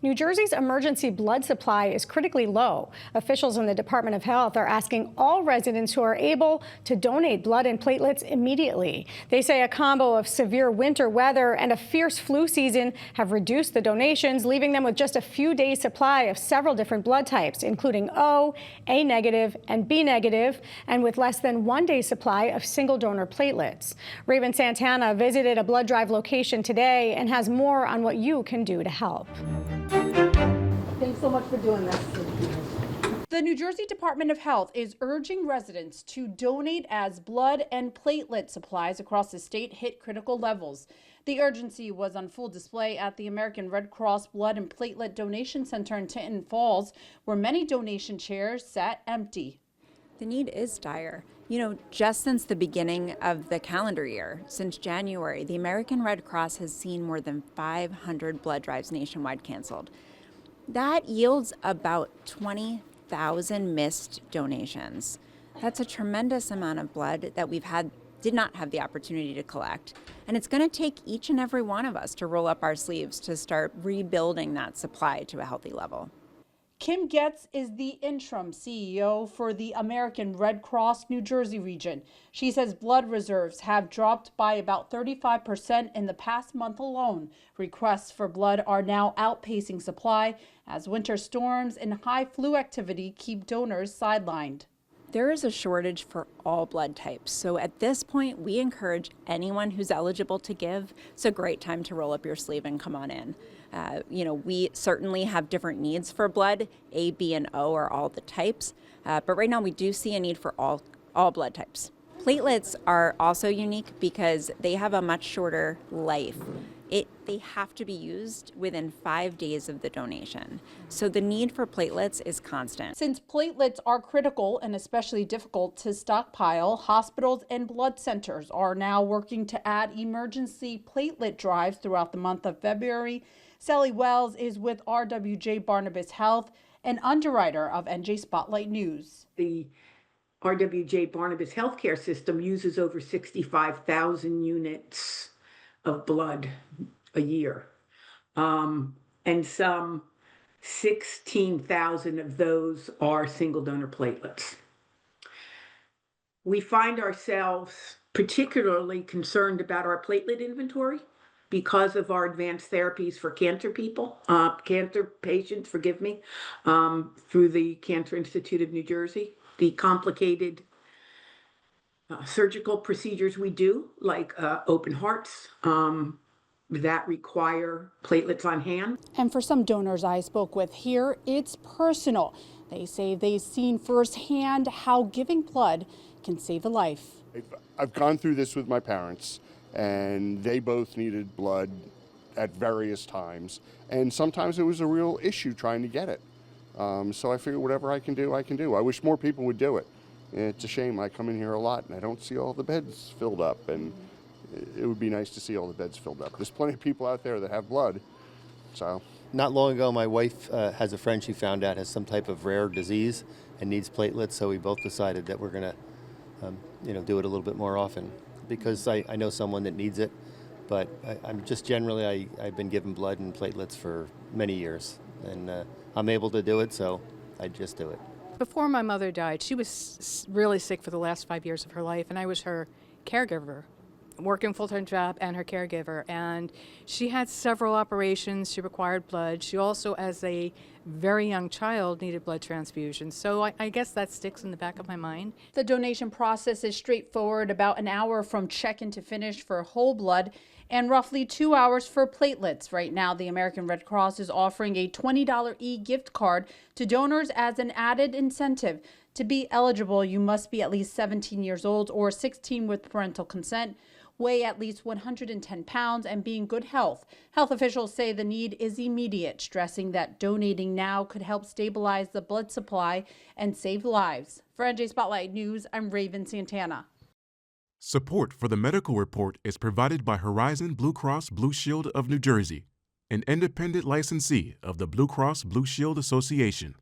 New Jersey's emergency blood supply is critically low. Officials in the Department of Health are asking all residents who are able to donate blood and platelets immediately. They say a combo of severe winter weather and a fierce flu season have reduced the donations, leaving them with just a few days' supply of several different blood types, including O, A negative, and B negative, and with less than 1 day's supply of single donor platelets. Raven Santana visited a blood drive location today and has more on what you can do to help. Thanks so much for doing this. The New Jersey Department of Health is urging residents to donate as blood and platelet supplies across the state hit critical levels. The urgency was on full display at the American Red Cross Blood and Platelet Donation Center in Tinton Falls, where many donation chairs sat empty. The need is dire. You know, just since the beginning of the calendar year, since January, the American Red Cross has seen more than 500 blood drives nationwide canceled. That yields about 20,000 missed donations. That's a tremendous amount of blood that did not have the opportunity to collect. And it's going to take each and every one of us to roll up our sleeves to start rebuilding that supply to a healthy level. Kim Getz is the interim CEO for the American Red Cross New Jersey region. She says blood reserves have dropped by about 35% in the past month alone. Requests for blood are now outpacing supply as winter storms and high flu activity keep donors sidelined. There is a shortage for all blood types. So at this point, we encourage anyone who's eligible to give. It's a great time to roll up your sleeve and come on in. We certainly have different needs for blood. A, B, and O are all the types. But right now we do see a need for all blood types. Platelets are also unique because they have a much shorter life. They have to be used within 5 days of the donation. So the need for platelets is constant. Since platelets are critical and especially difficult to stockpile, hospitals and blood centers are now working to add emergency platelet drives throughout the month of February. Sally Wells is with RWJ-Barnabas Health, an underwriter of NJ Spotlight News. The RWJ-Barnabas healthcare system uses over 65,000 units of blood a year, and some 16,000 of those are single donor platelets. We find ourselves particularly concerned about our platelet inventory because of our advanced therapies for cancer patients, through the Cancer Institute of New Jersey, the complicated surgical procedures we do, like open hearts, that require platelets on hand. And for some donors I spoke with here, it's personal. They say they've seen firsthand how giving blood can save a life. I've gone through this with my parents, and they both needed blood at various times. And sometimes it was a real issue trying to get it. So I figured whatever I can do, I can do. I wish more people would do it. It's a shame. I come in here a lot and I don't see all the beds filled up, and it would be nice to see all the beds filled up. There's plenty of people out there that have blood. So, not long ago, my wife has a friend she found out has some type of rare disease and needs platelets, so we both decided that we're going to do it a little bit more often, because I know someone that needs it. But I'm just generally, I've been giving blood and platelets for many years, and I'm able to do it, so I just do it. Before my mother died, she was really sick for the last 5 years of her life, and I was her caregiver, working full-time job and her caregiver. And she had several operations. She required blood. She also, as a very young child, needed blood transfusions. So I guess that sticks in the back of my mind. The donation process is straightforward, about an hour from check-in to finish for whole blood, and roughly 2 hours for platelets. Right now, the American Red Cross is offering a $20 e-gift card to donors as an added incentive. To be eligible, you must be at least 17 years old or 16 with parental consent, weigh at least 110 pounds, and be in good health. Health officials say the need is immediate, stressing that donating now could help stabilize the blood supply and save lives. For NJ Spotlight News, I'm Raven Santana. Support for the medical report is provided by Horizon Blue Cross Blue Shield of New Jersey, an independent licensee of the Blue Cross Blue Shield Association.